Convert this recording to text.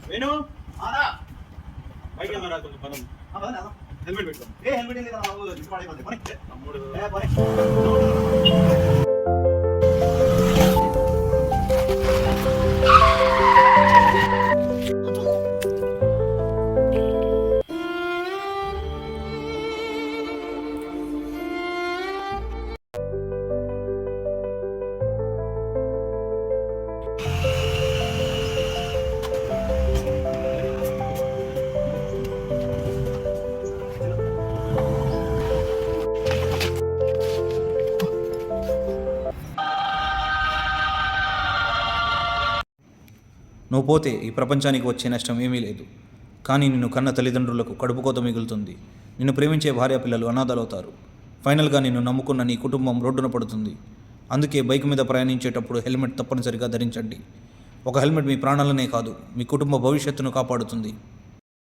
వేణు ఆదా బైక్ ఏమరా కొంచెం పదం హెల్మెట్ పెట్టుకో. ఏ హెల్మెట్ లేదు బాబు, ఇష్టపడైపోతుంది పని తమ్ముడు. పని నువ్వు పోతే ఈ ప్రపంచానికి వచ్చే నష్టం ఏమీ లేదు. కానీ నిన్ను కన్న తల్లిదండ్రులకు కడుపుకోత మిగులుతుంది. నిన్ను ప్రేమించే భార్య పిల్లలు అనాథలవుతారు. ఫైనల్గా నిన్ను నమ్ముకున్న నీ కుటుంబం రోడ్డున పడుతుంది. అందుకే బైక్ మీద ప్రయాణించేటప్పుడు హెల్మెట్ తప్పనిసరిగా ధరించండి. ఒక హెల్మెట్ మీ ప్రాణాలనే కాదు, మీ కుటుంబ భవిష్యత్తును కాపాడుతుంది.